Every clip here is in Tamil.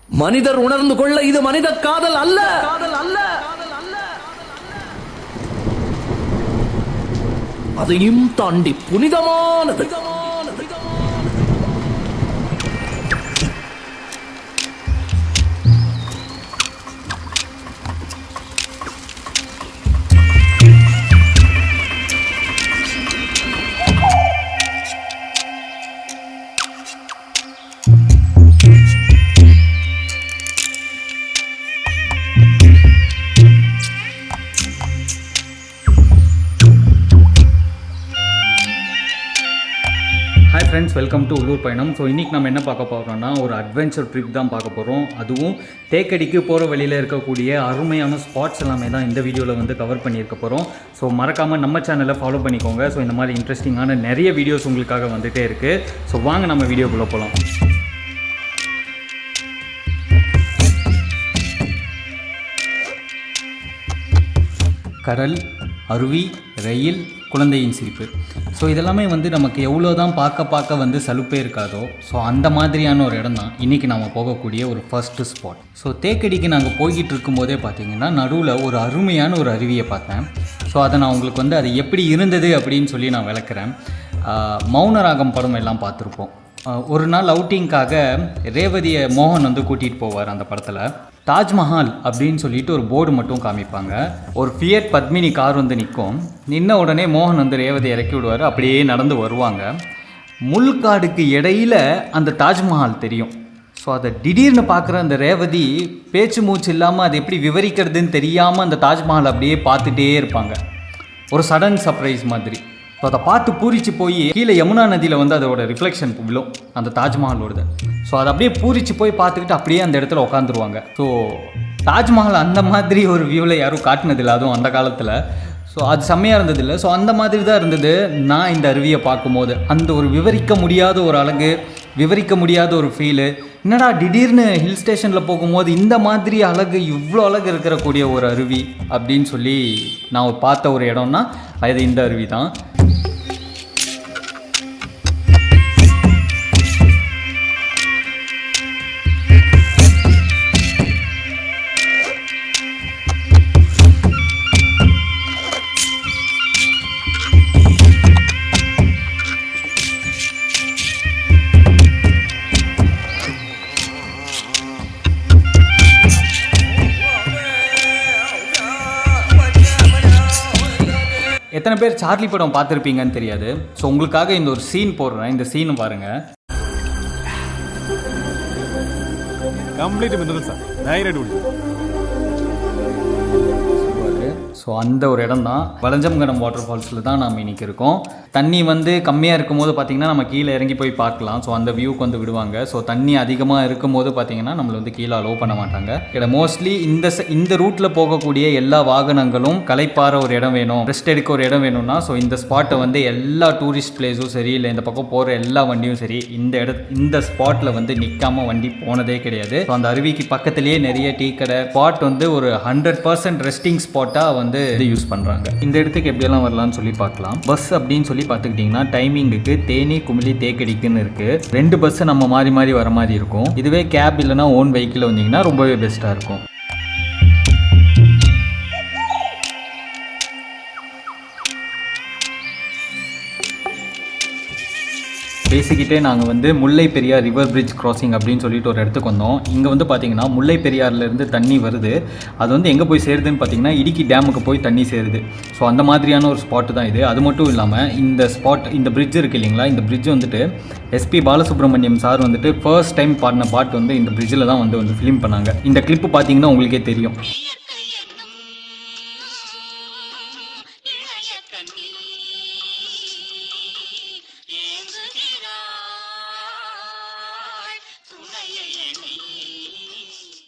மனிதர் உணர்ந்து கொள்ள இது மனித காதல் அல்ல, காதல் அல்ல, அதையும் தாண்டி புனிதமானது. ஹாய் ஃப்ரெண்ட்ஸ், வெல்கம் டு உள்ளூர் பயணம். ஸோ இன்றைக்கி நம்ம என்ன பார்க்க போகிறோம்னா ஒரு அட்வென்ச்சர் ட்ரிப் தான் பார்க்க போகிறோம். அதுவும் தேக்கடிக்கு போகிற வழியில் இருக்கக்கூடிய அருமையான ஸ்பாட்ஸ் எல்லாமே தான் இந்த வீடியோவில் வந்து கவர் பண்ணியிருக்க போகிறோம். ஸோ மறக்காமல் நம்ம சேனலை ஃபாலோ பண்ணிக்கோங்க. ஸோ இந்த மாதிரி இன்ட்ரெஸ்டிங்கான நிறைய வீடியோஸ் உங்களுக்காக வந்துகிட்டே இருக்குது. ஸோ வாங்க நம்ம வீடியோக்குள்ளே போகலாம். கடல், அருவி, ரயில், குழந்தையின் சிரிப்பு. ஸோ இதெல்லாமே வந்து நமக்கு எவ்வளோ தான் பார்க்க வந்து சலுப்பே இருக்காதோ, ஸோ அந்த மாதிரியான ஒரு இடம் தான் இன்றைக்கி நம்ம போகக்கூடிய ஒரு ஃபஸ்ட்டு ஸ்பாட். ஸோ தேக்கடிக்கு நாங்கள் போய்கிட்டு இருக்கும்போதே பார்த்தீங்கன்னா நடுவில் ஒரு அருமையான ஒரு அருவியை பார்த்தேன். ஸோ அதை நான் உங்களுக்கு வந்து அது எப்படி இருந்தது அப்படின்னு சொல்லி நான் விளக்குறேன். மௌனராகம் படம் எல்லாம் பார்த்துருப்போம். ஒரு நாள் அவுட்டிங்காக ரேவதியை மோகன் வந்து கூட்டிகிட்டு போவார். அந்த படத்தில் தாஜ்மஹால் அப்படின்னு சொல்லிட்டு ஒரு போர்டு மட்டும் காமிப்பாங்க. ஒரு ஃபியட் பத்மினி கார் வந்து நிற்கும். நின்ன உடனே மோகன் வந்து ரேவதி இறக்கி விடுவார். அப்படியே நடந்து வருவாங்க. முள்காடுக்கு இடையில அந்த தாஜ்மஹால் தெரியும். ஸோ அதை திடீர்னு பார்க்குற அந்த ரேவதி பேச்சு மூச்சு இல்லாமல் அதை எப்படி விவரிக்கிறதுன்னு தெரியாமல் அந்த தாஜ்மஹால் அப்படியே பார்த்துட்டே இருப்பாங்க. ஒரு சடன் சர்ப்ரைஸ் மாதிரி. ஸோ அதை பார்த்து பூரிச்சு போய் கீழே யமுனா நதியில் வந்து அதோட ரிஃப்ளெக்ஷன் விழும் அந்த தாஜ்மஹாலோடது. ஸோ அதை அப்படியே பூரிச்சு போய் பார்த்துக்கிட்டு அப்படியே அந்த இடத்துல உட்காந்துருவாங்க. ஸோ தாஜ்மஹால் அந்த மாதிரி ஒரு வியூவில் யாரும் காட்டினதில்லை, அதுவும் அந்த காலத்தில். ஸோ அது செம்மையாக இருந்ததில்லை. ஸோ அந்த மாதிரி தான் இருந்தது நான் இந்த அருவியை பார்க்கும்போது. அந்த ஒரு விவரிக்க முடியாத ஒரு அழகு, விவரிக்க முடியாத ஒரு ஃபீலு. என்னடா திடீர்னு ஹில் ஸ்டேஷனில் போகும்போது இந்த மாதிரி அழகு, இவ்வளோ அழகு இருக்கக்கூடிய ஒரு அருவி அப்படின்னு சொல்லி நான் பார்த்த ஒரு இடம்னா அது இந்த அருவி தான். எத்தனை பேர் சார்லி படம் பார்த்துருப்பீங்கன்னு தெரியாது. ஸோ உங்களுக்காக இந்த ஒரு சீன் போடுறேன். இந்த சீன் பாருங்கள். Complete mineral sir, thyroid. So அந்த ஒரு இடம் தான் வலஞ்சம்கடம் வாட்டர் ஃபால்ஸில் தான் நாம் இன்றைக்கி இருக்கோம். தண்ணி வந்து கம்மியாக இருக்கும் போது பார்த்திங்கன்னா நம்ம கீழே இறங்கி போய் பார்க்கலாம். ஸோ அந்த வியூக்கு வந்து விடுவாங்க. ஸோ தண்ணி அதிகமாக இருக்கும் போது பார்த்திங்கன்னா நம்மளை வந்து கீழே அலோவ் பண்ண மாட்டாங்க. இல்லை மோஸ்ட்லி இந்த ரூட்டில் போகக்கூடிய எல்லா வாகனங்களும் களைப்பாற ஒரு இடம் வேணும், ரெஸ்ட் எடுக்க ஒரு இடம் வேணும்னா ஸோ இந்த ஸ்பாட்டை வந்து எல்லா டூரிஸ்ட் பிளேஸும் சரி, இல்லை இந்த பக்கம் போகிற எல்லா வண்டியும் சரி, இந்த ஸ்பாட்டில் வந்து நிற்காமல் வண்டி போனதே கிடையாது. ஸோ அந்த அருவிக்கு பக்கத்துலேயே நிறைய டீ கடை ஸ்பாட் வந்து ஒரு 100% ரெஸ்டிங் ஸ்பாட்டாக வந்து யூஸ் பண்ணுறாங்க. இந்த இடத்துக்கு எப்படியெல்லாம் வரலாம்னு சொல்லி பார்க்கலாம். பஸ் அப்படின்னு சொல்லி பார்த்துக்கிட்டிங்கன்னா டைமிங்குக்கு தேனி, குமிளி, தேக்கடிக்குன்னு இருக்குது. 2 பஸ்ஸை நம்ம மாறி மாறி வர மாதிரி இருக்கும். இதுவே கேப் இல்லைனா ஓன் வெஹிக்கிள் வந்தீங்கன்னா ரொம்பவே பெஸ்ட்டாக இருக்கும். பேசிக்கிட்டே நாங்கள் வந்து முல்லை பெரியார் ரிவர் பிரிட்ஜ் கிராசிங் அப்படின்னு சொல்லிட்டு ஒரு இடத்துக்கு வந்தோம். இங்கே வந்து பார்த்திங்கன்னா முல்லை பெரியார்லேருந்து தண்ணி வருது. அது வந்து எங்கே போய் சேருதுன்னு பார்த்திங்கன்னா இடுக்கி டேமுக்கு போய் தண்ணி சேருது. ஸோ அந்த மாதிரியான ஒரு ஸ்பாட்டு தான் இது. அது மட்டும் இல்லாமல் இந்த பிரிட்ஜ் இருக்குது இல்லைங்களா, இந்த பிரிட்ஜ் வந்துட்டு எஸ்பி பாலசுப்ரமணியம் சார் வந்துட்டு ஃபர்ஸ்ட் டைம் பாடின பாட்டு வந்து இந்த பிரிட்ஜில் தான் வந்து ஃபிலிம் பண்ணாங்க. இந்த கிளிப்பு பார்த்திங்கன்னா உங்களுக்கே தெரியும்.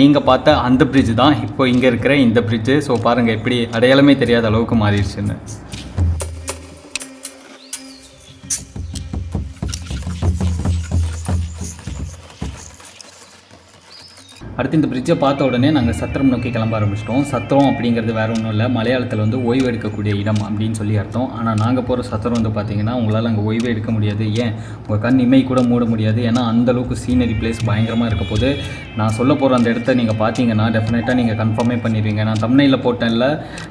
நீங்கள் பார்த்த அந்த பிரிட்ஜ் தான் இப்போ இங்கே இருக்கிற இந்த பிரிட்ஜு. ஸோ பாருங்கள் எப்படி அடையாளமே தெரியாத அளவுக்கு மாறிடுச்சுன்னு. அடுத்து இந்த பிரிட்ஜை பார்த்த உடனே நாங்கள் சத்திரம் நோக்கி கிளம்ப ஆரம்பிச்சிட்டோம். சத்திரம் அப்படிங்கிறது வேறு ஒன்றும் இல்லை, மலையாளத்தில் வந்து ஓய்வு எடுக்கக்கூடிய இடம் அப்படின்னு சொல்லி அர்த்தம். ஆனால் நாங்கள் போகிற சத்திரம் வந்து பார்த்திங்கன்னா உங்களால் அங்கே ஓய்வே எடுக்க முடியாது. ஏன், உங்கள் கண் இமை கூட மூட முடியாது. ஏன்னா அந்தளவுக்கு சீனரி பிளேஸ் பயங்கரமாக இருக்க போது. நான் சொல்ல போகிற அந்த இடத்த நீங்கள் பார்த்தீங்கன்னா டெஃபினட்டாக நீங்கள் கன்ஃபார்மே பண்ணிடுவீங்க. நான் தம்ப்நெயிலில் போட்டேன்ல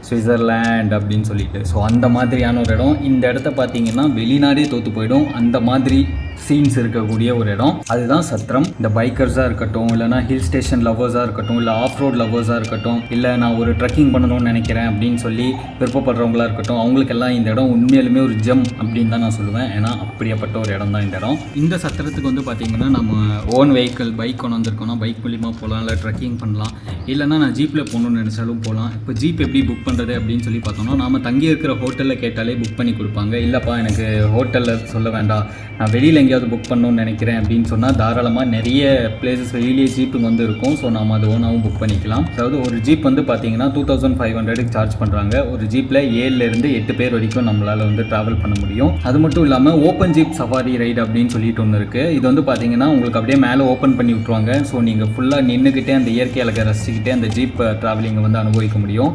சுவிட்சர்லேண்ட் அப்படின்னு சொல்லிட்டு. ஸோ அந்த மாதிரியான ஒரு இடம். இந்த இடத்த பார்த்தீங்கன்னா வெளிநாடே தோற்று போயிடும், அந்த மாதிரி சீன்ஸ் இருக்கக்கூடிய ஒரு இடம். அதுதான் சத்திரம். இந்த பைக்கர்ஸாக இருக்கட்டும், இல்லைனா ஹில் ஸ்டேஷன் லவ்வர்ஸாக இருக்கட்டும், இல்லை ஆஃப் ரோட் லவ்வர்ஸாக இருக்கட்டும், இல்லை நான் ஒரு ட்ரெக்கிங் பண்ணணும்னு நினைக்கிறேன் அப்படின்னு சொல்லி விருப்பப்படுறவங்களா இருக்கட்டும், அவங்களுக்கெல்லாம் இந்த இடம் உண்மையிலுமே ஒரு ஜெம் அப்படின்னு தான் நான் சொல்லுவேன். ஏன்னா அப்படியாப்பட்ட ஒரு இடம் தான் இந்த இடம். இந்த சத்திரத்துக்கு வந்து பார்த்திங்கன்னா நம்ம ஓன் வெஹிக்கிள் பைக் கொண்டு வந்திருக்கோம்னா பைக் மூலிமா போகலாம், இல்லை ட்ரெக்கிங் பண்ணலாம், இல்லைனா நான் ஜீப்பில் போகணுன்னு நினச்சாலும் போகலாம். இப்போ ஜீப் எப்படி புக் பண்ணுறது அப்படின்னு சொல்லி பார்த்தோம்னா நாம் தங்கி இருக்கிற ஹோட்டலில் கேட்டாலே புக் பண்ணி கொடுப்பாங்க. இல்லைப்பா எனக்கு ஹோட்டலில் சொல்ல வேண்டாம், நான் வெளியில் எங்கேயாவது புக் பண்ணணும்னு நினைக்கிறேன் அப்படின்னு சொன்னால் தாராளமாக நிறைய பிளேசஸ் வெளியிலேயே ஜீப்புங்க வந்து இருக்கும். ஸோ நம்ம அது ஓனாகவும் புக் பண்ணிக்கலாம். அதாவது ஒரு ஜீப் வந்து பார்த்தீங்கன்னா 2500 சார்ஜ் பண்ணுறாங்க. ஒரு ஜீப்பில் 7லேருந்து 8 பேர் வரைக்கும் நம்மளால் வந்து ட்ராவல் பண்ண முடியும். அது மட்டும் இல்லாமல் ஓப்பன் ஜீப் சஃபாரி ரைடு அப்படின்னு சொல்லிட்டு ஒன்று இருக்குது. இது வந்து பார்த்தீங்கன்னா உங்களுக்கு அப்படியே மேலே ஓப்பன் பண்ணி விட்ருவாங்க. ஸோ நீங்கள் ஃபுல்லாக நின்றுக்கிட்டே அந்த இயற்கை அழகை ரசிச்சுக்கிட்டே அந்த ஜீப் ட்ராவலிங்கை வந்து அனுபவிக்க முடியும்.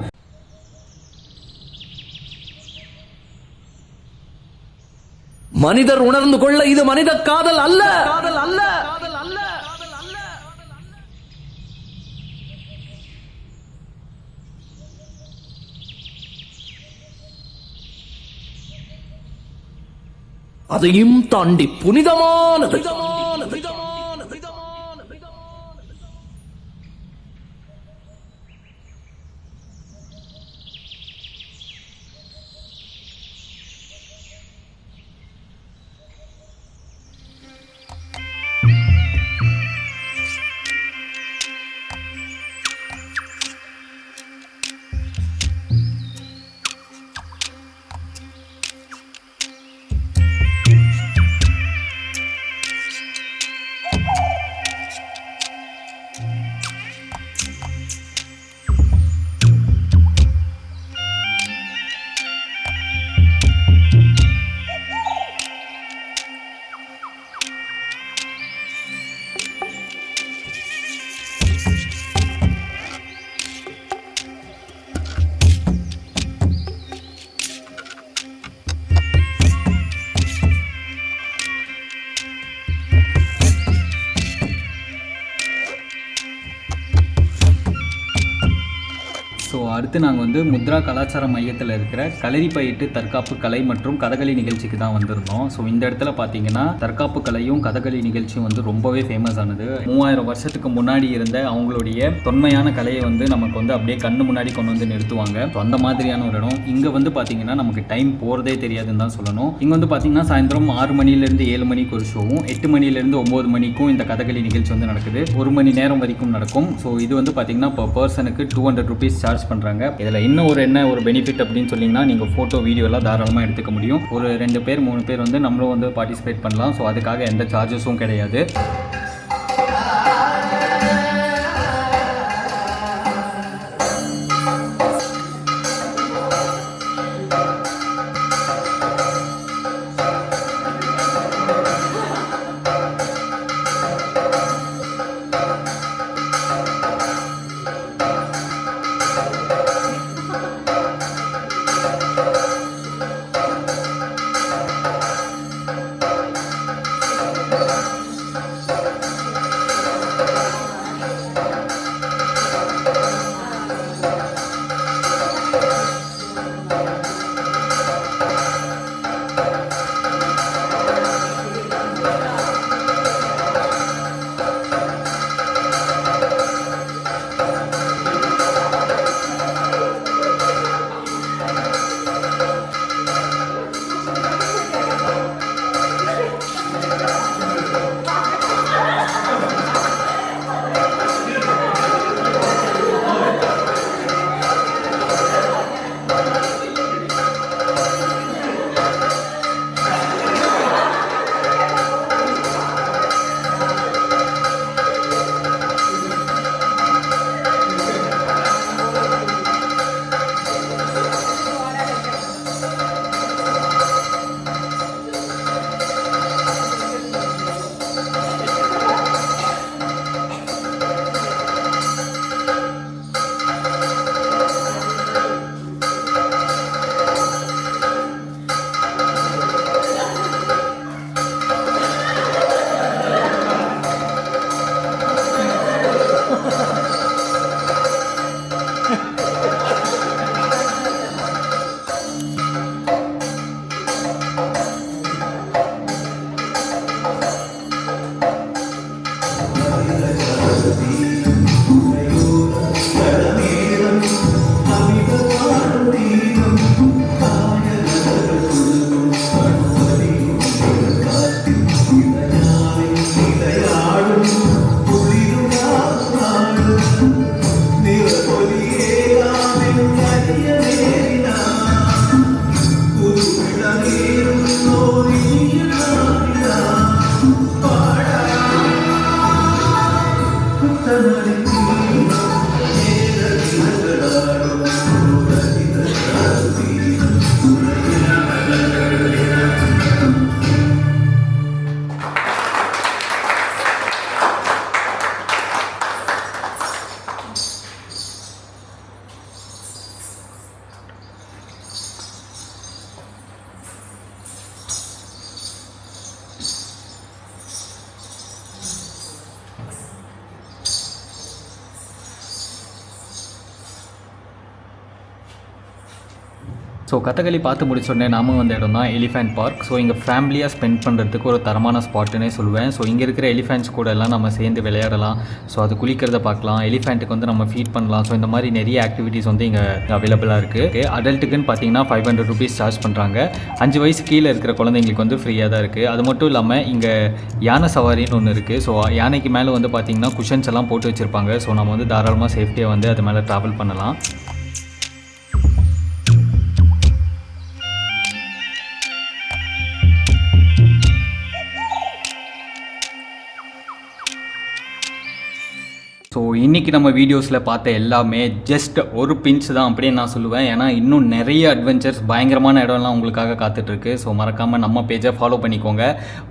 மனிதர் உணர்ந்து கொள்ள இது மனித காதல் அல்ல, காதல் அல்ல. அதையும் தாண்டி புனிதமானது. ஸோ அடுத்து நாங்கள் வந்து முத்ரா கலாச்சார மையத்தில் இருக்கிற களரிப்பயிட்டு தற்காப்பு கலை மற்றும் கதகளி நிகழ்ச்சிக்கு தான் வந்திருந்தோம். ஸோ இந்த இடத்துல பார்த்தீங்கன்னா தற்காப்பு கலையும் கதகளி நிகழ்ச்சியும் வந்து ரொம்பவே ஃபேமஸ் ஆனது. 3000 வருஷத்துக்கு முன்னாடி இருந்த அவங்களுடைய தொன்மையான கலையை வந்து நமக்கு வந்து அப்படியே கண்ணு முன்னாடி கொண்டு வந்து நிறுத்துவாங்க. ஸோ அந்த மாதிரியான ஒரு இடம். இங்கே வந்து பார்த்தீங்கன்னா நமக்கு டைம் போகிறதே தெரியாதுன்னு தான் சொல்லணும். இங்கே வந்து பார்த்தீங்கன்னா சாயந்தரம் 6 மணிலேருந்து 7 மணிக்கு ஒரு ஷோவும், 8 மணிலேருந்து 9 மணிக்கும் இந்த கதகளி நிகழ்ச்சி வந்து நடக்குது. 1 மணி நேரம் வரைக்கும் நடக்கும். ஸோ இது வந்து பார்த்தீங்கன்னா இப்போ பர்சனுக்கு 200 rupees சார்ஜ் பண்ணுறாங்க. இதில் இன்னும் ஒரு பெனிஃபிட் அப்படின்னு சொன்னீங்கன்னா நீங்கள் ஃபோட்டோ வீடியோலாம் தாராளமாக எடுத்துக்க முடியும். ஒரு 2 பேர் 3 பேர் வந்து நம்மளும் வந்து பார்ட்டிசிபேட் பண்ணலாம். ஸோ அதுக்காக எந்த சார்ஜஸும் கிடையாது. ஸோ கதகளி பார்த்து முடிச்சோடனே நாம வந்த இடம் தான் எலிஃபென்ட் பார்க். ஸோ இங்கே ஃபேமிலியாக ஸ்பெண்ட் பண்ணுறதுக்கு ஒரு தரமான ஸ்பாட்டுன்னே சொல்லுவேன். ஸோ இங்கே இருக்கிற எலிஃபென்ட்ஸ் கூட எல்லாம் நம்ம சேர்ந்து விளையாடலாம். ஸோ அது குளிக்கிறத பார்க்கலாம், எலிஃபென்ட்டுக்கு வந்து நம்ம ஃபீட் பண்ணலாம். ஸோ இந்த மாதிரி நிறைய ஆக்டிவிட்டீஸ் வந்து இங்கே அவைலபிளாக இருக்குது. அடல்ட்டுக்குன்னு பார்த்தீங்கன்னா 500 ருபீஸ் சார்ஜ் பண்ணுறாங்க. 5 வயசு கீழே இருக்கிற குழந்தைங்களுக்கு வந்து ஃப்ரீயாக தான் இருக்குது. அது மட்டும் இல்லாமல் இங்கே யானை சவாரின்னு ஒன்று இருக்குது. ஸோ யானைக்கு மேலே வந்து பார்த்திங்கன்னா குஷன்ஸ் எல்லாம் போட்டு வச்சுருப்பாங்க. ஸோ நம்ம வந்து தாராளமாக சேஃப்டியாக வந்து அது மேலே ட்ராவல் பண்ணலாம். ஸோ இன்றைக்கி நம்ம வீடியோஸில் பார்த்த எல்லாமே ஜஸ்ட் ஒரு பிஞ்ச் தான் அப்படின்னு நான் சொல்லுவேன். ஏன்னா இன்னும் நிறைய அட்வென்ச்சர்ஸ், பயங்கரமான இடம்லாம் உங்களுக்காக காத்துட்ருக்கு. ஸோ மறக்காமல் நம்ம பேஜை ஃபாலோ பண்ணிக்கோங்க.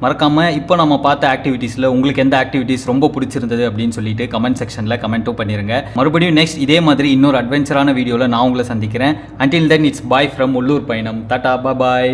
மறக்காமல் இப்போ நம்ம பார்த்த ஆக்டிவிட்டீஸில் உங்களுக்கு எந்த ஆக்டிவிட்டீஸ் ரொம்ப பிடிச்சிருந்தது அப்படின்னு சொல்லிட்டு கமெண்ட் செக்ஷனில் கமெண்ட்டும் பண்ணிடுங்க. மறுபடியும் நெக்ஸ்ட் இதே மாதிரி இன்னொரு அட்வென்ச்சரான வீடியோவில் நான் உங்களை சந்திக்கிறேன். Until then it's bye from உள்ளூர் பயணம். டாடா பாய்.